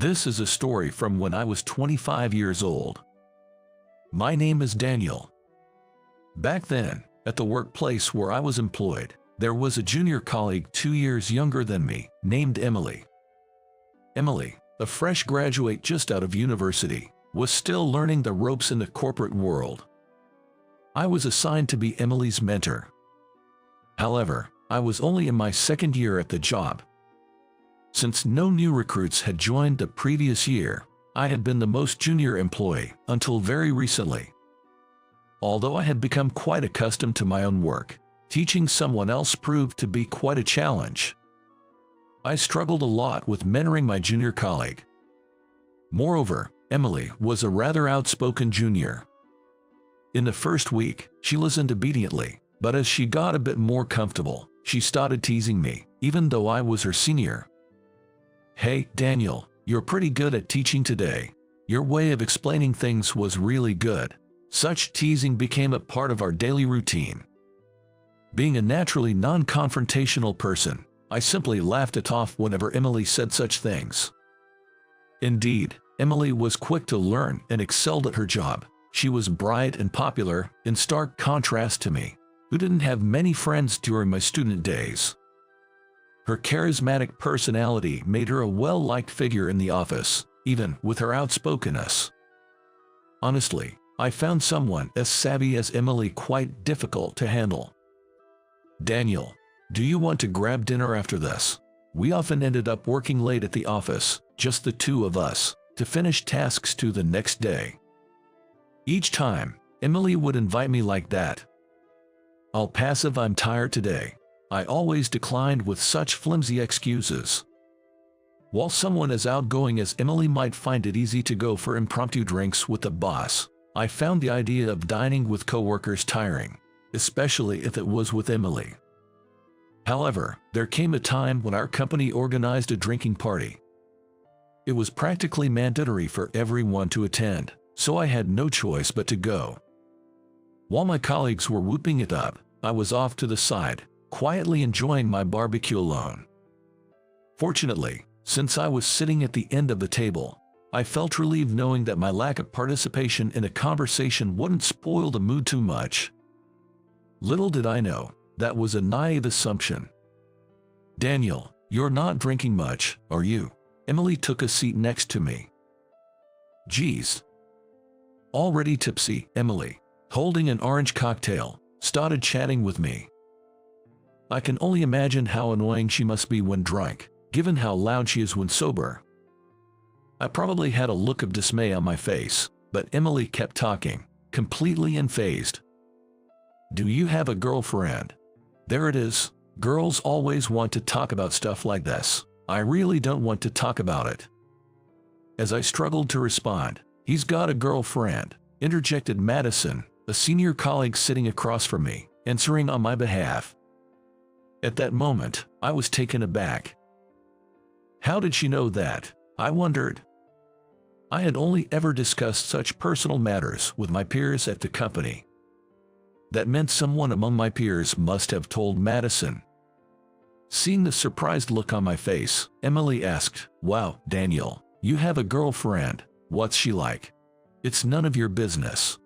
This is a story from when I was 25 years old. My name is Daniel. Back then, at the workplace where I was employed, there was a junior colleague 2 years younger than me, named Emily. Emily, a fresh graduate just out of university, was still learning the ropes in the corporate world. I was assigned to be Emily's mentor. However, I was only in my second year at the job. Since no new recruits had joined the previous year, I had been the most junior employee until very recently. Although I had become quite accustomed to my own work, teaching someone else proved to be quite a challenge. I struggled a lot with mentoring my junior colleague. Moreover, Emily was a rather outspoken junior. In the first week, she listened obediently, but as she got a bit more comfortable, she started teasing me, even though I was her senior. "Hey, Daniel, you're pretty good at teaching today. Your way of explaining things was really good." Such teasing became a part of our daily routine. Being a naturally non-confrontational person, I simply laughed it off whenever Emily said such things. Indeed, Emily was quick to learn and excelled at her job. She was bright and popular, in stark contrast to me, who didn't have many friends during my student days. Her charismatic personality made her a well-liked figure in the office, even with her outspokenness. Honestly, I found someone as savvy as Emily quite difficult to handle. "Daniel, do you want to grab dinner after this?" We often ended up working late at the office, just the two of us, to finish tasks to the next day. Each time, Emily would invite me like that. "I'll pass if I'm tired today." I always declined with such flimsy excuses. While someone as outgoing as Emily might find it easy to go for impromptu drinks with the boss, I found the idea of dining with coworkers tiring, especially if it was with Emily. However, there came a time when our company organized a drinking party. It was practically mandatory for everyone to attend, so I had no choice but to go. While my colleagues were whooping it up, I was off to the side, quietly enjoying my barbecue alone. Fortunately, since I was sitting at the end of the table, I felt relieved knowing that my lack of participation in a conversation wouldn't spoil the mood too much. Little did I know, that was a naive assumption. "Daniel, you're not drinking much, are you?" Emily took a seat next to me. "Geez." Already tipsy, Emily, holding an orange cocktail, started chatting with me. I can only imagine how annoying she must be when drunk, given how loud she is when sober. I probably had a look of dismay on my face, but Emily kept talking, completely unfazed. "Do you have a girlfriend?" There it is. Girls always want to talk about stuff like this. I really don't want to talk about it. As I struggled to respond, "He's got a girlfriend," interjected Madison, a senior colleague sitting across from me, answering on my behalf. At that moment, I was taken aback. How did she know that? I wondered. I had only ever discussed such personal matters with my peers at the company. That meant someone among my peers must have told Madison. Seeing the surprised look on my face, Emily asked, "Wow, Daniel, you have a girlfriend. What's she like?" "It's none of your business."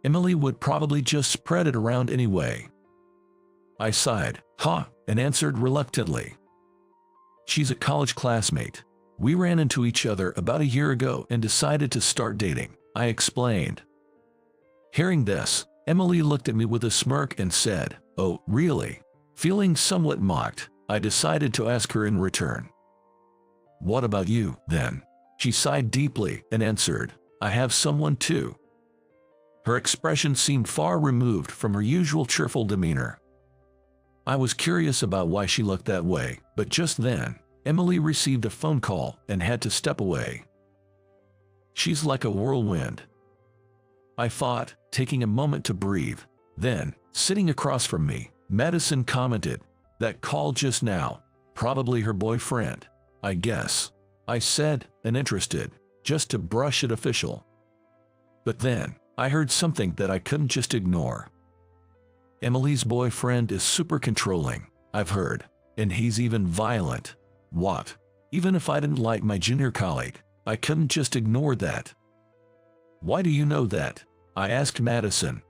Emily would probably just spread it around anyway. I sighed, and answered reluctantly. "She's a college classmate. We ran into each other about a year ago and decided to start dating," I explained. Hearing this, Emily looked at me with a smirk and said, "Oh, really?" Feeling somewhat mocked, I decided to ask her in return. "What about you, then?" She sighed deeply and answered, "I have someone too." Her expression seemed far removed from her usual cheerful demeanor. I was curious about why she looked that way, but just then, Emily received a phone call and had to step away. "She's like a whirlwind," I thought, taking a moment to breathe. Then, sitting across from me, Madison commented, "That call just now, probably her boyfriend, I guess," I said, uninterested, just to brush it official. But then, I heard something that I couldn't just ignore. "Emily's boyfriend is super controlling, I've heard, and he's even violent." What? Even if I didn't like my junior colleague, I couldn't just ignore that. "Why do you know that?" I asked Madison.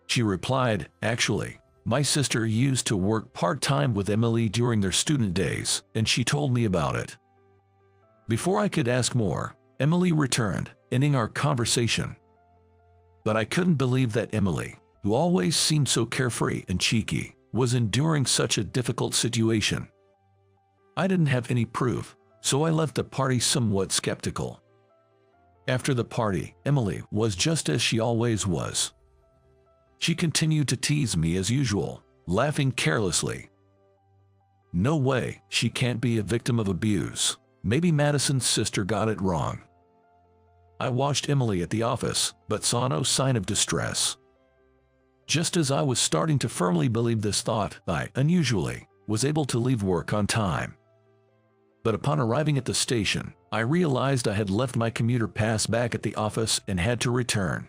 She replied, "Actually, my sister used to work part-time with Emily during their student days, and she told me about it." Before I could ask more, Emily returned, ending our conversation. But I couldn't believe that Emily, who always seemed so carefree and cheeky, was enduring such a difficult situation. I didn't have any proof, so I left the party somewhat skeptical. After the party, Emily was just as she always was. She continued to tease me as usual, laughing carelessly. No way, she can't be a victim of abuse. Maybe Madison's sister got it wrong. I watched Emily at the office, but saw no sign of distress. Just as I was starting to firmly believe this thought, I, unusually, was able to leave work on time. But upon arriving at the station, I realized I had left my commuter pass back at the office and had to return.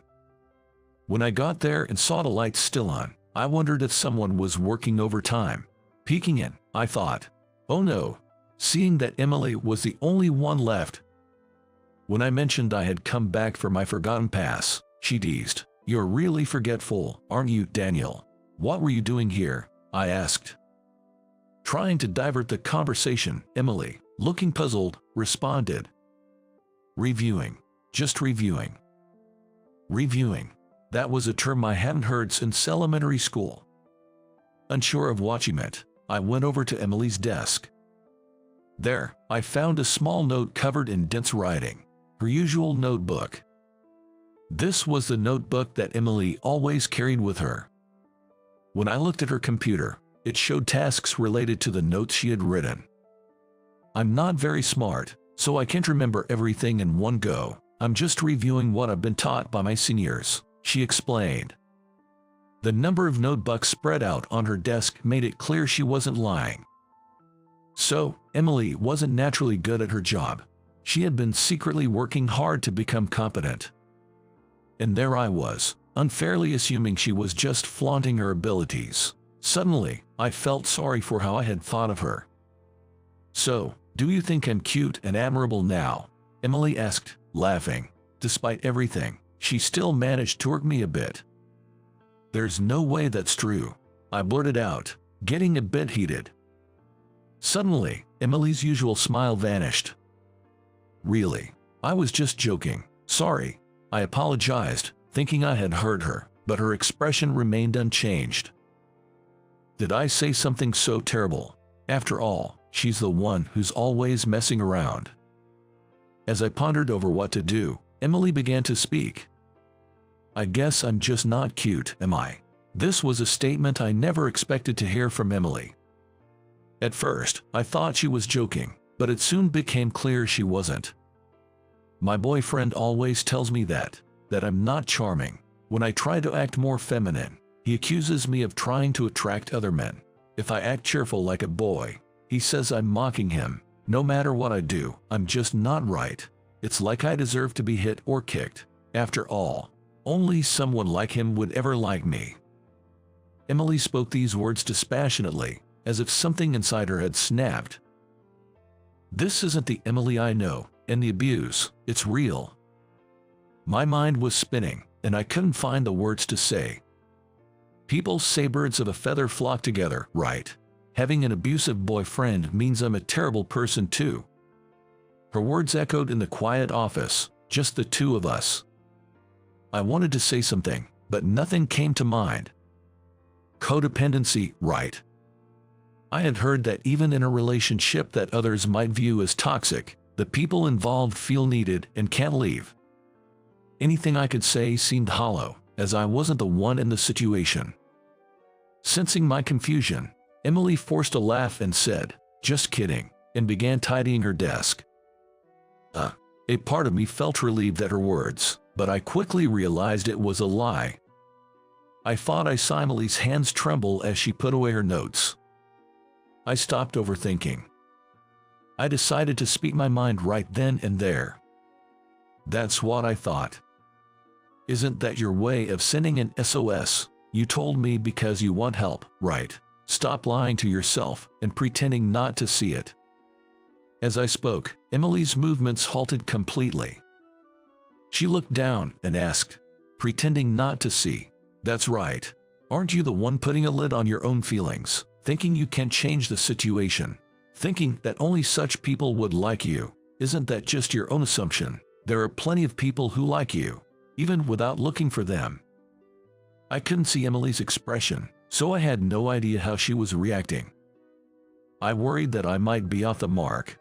When I got there and saw the lights still on, I wondered if someone was working overtime. Peeking in, I thought, "Oh no," seeing that Emily was the only one left. When I mentioned I had come back for my forgotten pass, she teased, "You're really forgetful, aren't you, Daniel? What were you doing here?" I asked. Trying to divert the conversation, Emily, looking puzzled, responded, "Reviewing. Just reviewing." Reviewing. That was a term I hadn't heard since elementary school. Unsure of what she meant, I went over to Emily's desk. There, I found a small note covered in dense writing, her usual notebook. This was the notebook that Emily always carried with her. When I looked at her computer, it showed tasks related to the notes she had written. I'm not very smart, so I can't remember everything in one go. I'm just reviewing what I've been taught by my seniors, she explained. The number of notebooks spread out on her desk made it clear she wasn't lying. So, Emily wasn't naturally good at her job. She had been secretly working hard to become competent. And there I was, unfairly assuming she was just flaunting her abilities. Suddenly, I felt sorry for how I had thought of her. "So, do you think I'm cute and admirable now?" Emily asked, laughing. Despite everything, she still managed to irk me a bit. "There's no way that's true," I blurted out, getting a bit heated. Suddenly, Emily's usual smile vanished. "Really? I was just joking. Sorry," I apologized, thinking I had hurt her, but her expression remained unchanged. Did I say something so terrible? After all, she's the one who's always messing around. As I pondered over what to do, Emily began to speak. "I guess I'm just not cute, am I?" This was a statement I never expected to hear from Emily. At first, I thought she was joking, but it soon became clear she wasn't. My boyfriend always tells me that I'm not charming. When I try to act more feminine, he accuses me of trying to attract other men. If I act cheerful like a boy, he says I'm mocking him. No matter what I do, I'm just not right. It's like I deserve to be hit or kicked. After all, only someone like him would ever like me. Emily spoke these words dispassionately, as if something inside her had snapped. This isn't the Emily I know, and the abuse, it's real. My mind was spinning, and I couldn't find the words to say. People say birds of a feather flock together, right? Having an abusive boyfriend means I'm a terrible person too. Her words echoed in the quiet office, just the two of us. I wanted to say something, but nothing came to mind. Codependency, right? I had heard that even in a relationship that others might view as toxic, the people involved feel needed and can't leave. Anything I could say seemed hollow, as I wasn't the one in the situation. Sensing my confusion, Emily forced a laugh and said, "Just kidding," and began tidying her desk. A part of me felt relieved at her words, but I quickly realized it was a lie. I thought I saw Emily's hands tremble as she put away her notes. I stopped overthinking. I decided to speak my mind right then and there. "That's what I thought. Isn't that your way of sending an SOS? You told me because you want help, right? Stop lying to yourself and pretending not to see it." As I spoke, Emily's movements halted completely. She looked down and asked, pretending not to see, "That's right. Aren't you the one putting a lid on your own feelings, thinking you can change the situation? Thinking that only such people would like you? Isn't that just your own assumption? There are plenty of people who like you, even without looking for them." I couldn't see Emily's expression, so I had no idea how she was reacting. I worried that I might be off the mark.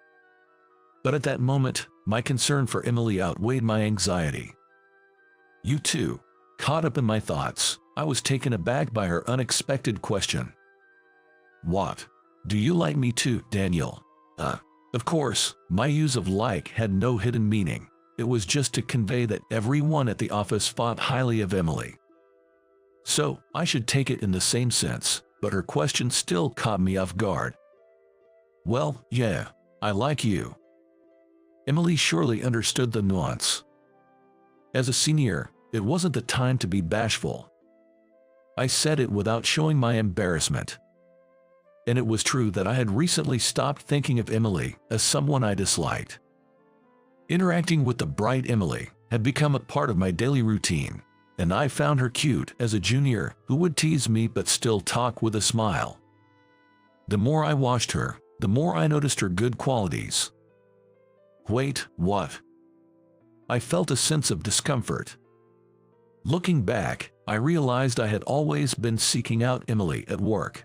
But at that moment, my concern for Emily outweighed my anxiety. "You too?" Caught up in my thoughts, I was taken aback by her unexpected question. "What? Do you like me too, Daniel?" Of course, my use of like had no hidden meaning. It was just to convey that everyone at the office thought highly of Emily. So, I should take it in the same sense, but her question still caught me off guard. "Well, yeah, I like you." Emily surely understood the nuance. As a senior, it wasn't the time to be bashful. I said it without showing my embarrassment. And it was true that I had recently stopped thinking of Emily as someone I disliked. Interacting with the bright Emily had become a part of my daily routine, and I found her cute as a junior who would tease me but still talk with a smile. The more I watched her, the more I noticed her good qualities. Wait, what? I felt a sense of discomfort. Looking back, I realized I had always been seeking out Emily at work.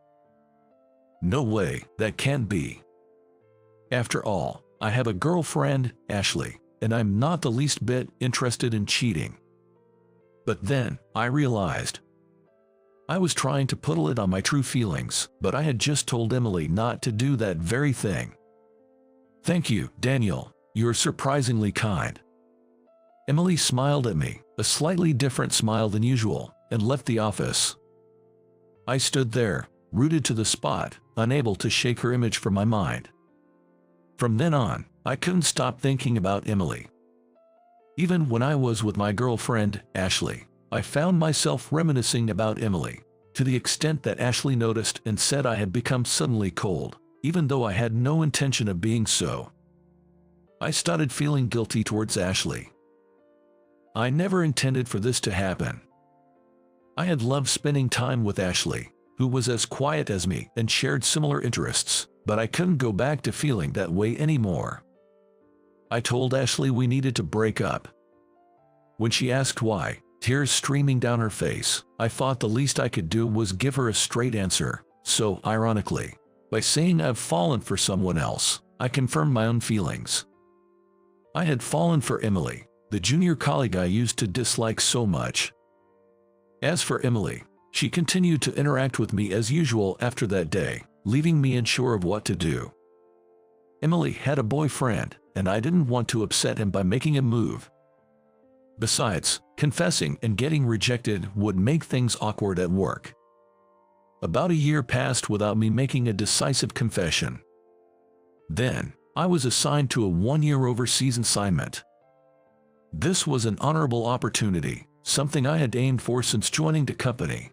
No way, that can't be. After all, I have a girlfriend, Ashley, and I'm not the least bit interested in cheating. But then, I realized. I was trying to put a lid on my true feelings, but I had just told Emily not to do that very thing. "Thank you, Daniel. You're surprisingly kind." Emily smiled at me, a slightly different smile than usual, and left the office. I stood there, rooted to the spot, unable to shake her image from my mind. From then on, I couldn't stop thinking about Emily. Even when I was with my girlfriend, Ashley, I found myself reminiscing about Emily, to the extent that Ashley noticed and said I had become suddenly cold, even though I had no intention of being so. I started feeling guilty towards Ashley. I never intended for this to happen. I had loved spending time with Ashley, who was as quiet as me and shared similar interests, but I couldn't go back to feeling that way anymore. I told Ashley we needed to break up. When she asked why, tears streaming down her face, I thought the least I could do was give her a straight answer, so, ironically, by saying I've fallen for someone else, I confirmed my own feelings. I had fallen for Emily, the junior colleague I used to dislike so much. As for Emily, she continued to interact with me as usual after that day, leaving me unsure of what to do. Emily had a boyfriend, and I didn't want to upset him by making a move. Besides, confessing and getting rejected would make things awkward at work. About a year passed without me making a decisive confession. Then, I was assigned to a one-year overseas assignment. This was an honorable opportunity, something I had aimed for since joining the company.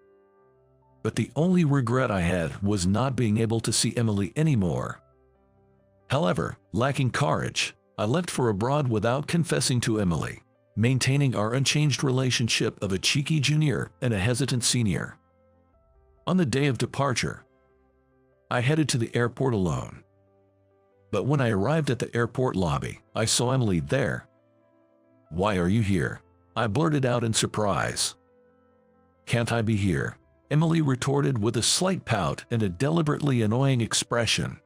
But the only regret I had was not being able to see Emily anymore. However, lacking courage, I left for abroad without confessing to Emily, maintaining our unchanged relationship of a cheeky junior and a hesitant senior. On the day of departure, I headed to the airport alone. But when I arrived at the airport lobby, I saw Emily there. "Why are you here?" I blurted out in surprise. "Can't I be here?" Emily retorted with a slight pout and a deliberately annoying expression.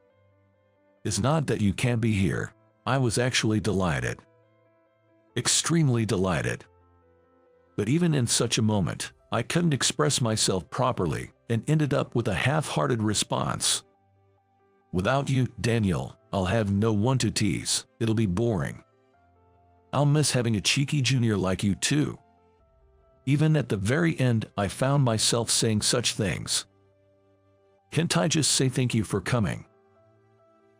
"It's not that you can't be here." I was actually delighted. Extremely delighted. But even in such a moment, I couldn't express myself properly and ended up with a half-hearted response. "Without you, Daniel, I'll have no one to tease. It'll be boring. I'll miss having a cheeky junior like you too." Even at the very end, I found myself saying such things. Can't I just say thank you for coming?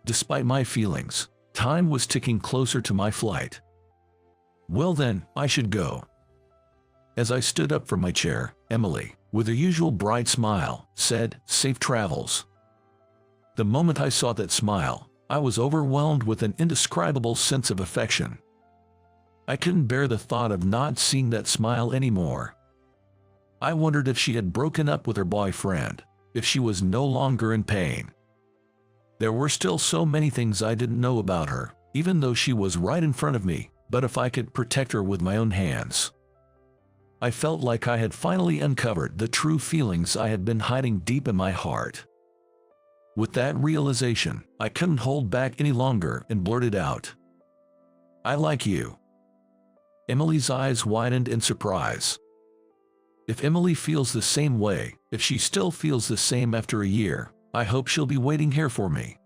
Despite my feelings, time was ticking closer to my flight. Well then, I should go. As I stood up from my chair, Emily, with her usual bright smile, said, "Safe travels." The moment I saw that smile, I was overwhelmed with an indescribable sense of affection. I couldn't bear the thought of not seeing that smile anymore. I wondered if she had broken up with her boyfriend, if she was no longer in pain. There were still so many things I didn't know about her, even though she was right in front of me, but if I could protect her with my own hands. I felt like I had finally uncovered the true feelings I had been hiding deep in my heart. With that realization, I couldn't hold back any longer and blurted out, "I like you." Emily's eyes widened in surprise. If Emily feels the same way, if she still feels the same after a year, I hope she'll be waiting here for me.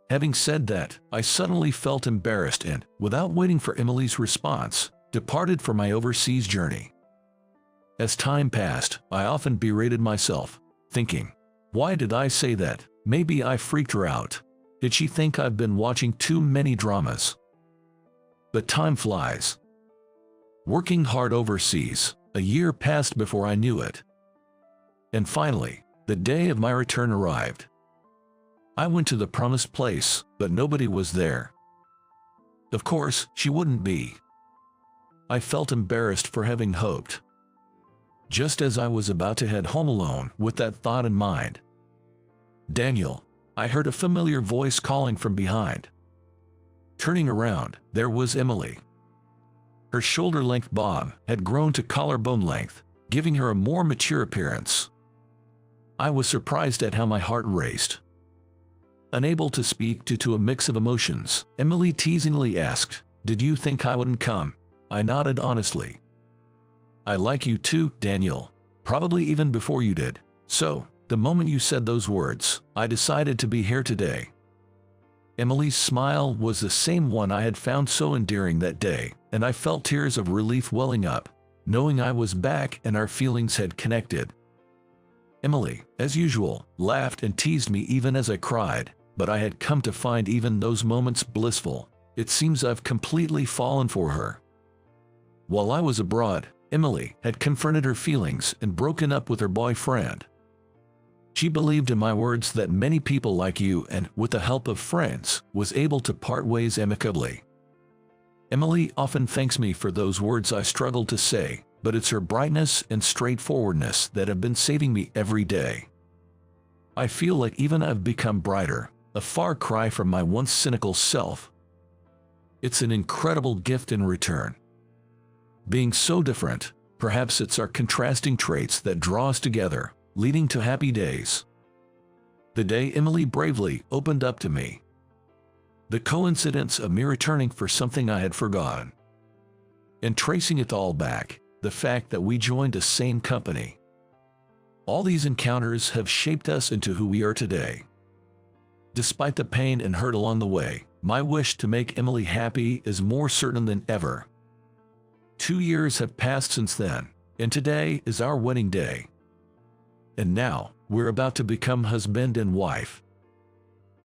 Having said that, I suddenly felt embarrassed and, without waiting for Emily's response, departed for my overseas journey. As time passed, I often berated myself, thinking, why did I say that? Maybe I freaked her out. Did she think I've been watching too many dramas? But time flies. Working hard overseas, a year passed before I knew it. And finally, the day of my return arrived. I went to the promised place, but nobody was there. Of course, she wouldn't be. I felt embarrassed for having hoped. Just as I was about to head home alone with that thought in mind, "Daniel," I heard a familiar voice calling from behind. Turning around, there was Emily. Her shoulder-length bob had grown to collarbone length, giving her a more mature appearance. I was surprised at how my heart raced. Unable to speak due to a mix of emotions, Emily teasingly asked, "Did you think I wouldn't come?" I nodded honestly. "I like you too, Daniel. Probably even before you did. So, the moment you said those words, I decided to be here today." Emily's smile was the same one I had found so endearing that day, and I felt tears of relief welling up, knowing I was back and our feelings had connected. Emily, as usual, laughed and teased me even as I cried, but I had come to find even those moments blissful. It seems I've completely fallen for her. While I was abroad, Emily had confronted her feelings and broken up with her boyfriend. She believed in my words that many people like you and, with the help of friends, was able to part ways amicably. Emily often thanks me for those words I struggled to say, but it's her brightness and straightforwardness that have been saving me every day. I feel like even I've become brighter, a far cry from my once cynical self. It's an incredible gift in return. Being so different, perhaps it's our contrasting traits that draw us together, leading to happy days. The day Emily bravely opened up to me. The coincidence of me returning for something I had forgotten. And tracing it all back, the fact that we joined the same company. All these encounters have shaped us into who we are today. Despite the pain and hurt along the way, my wish to make Emily happy is more certain than ever. 2 years have passed since then, and today is our wedding day. And now, we're about to become husband and wife.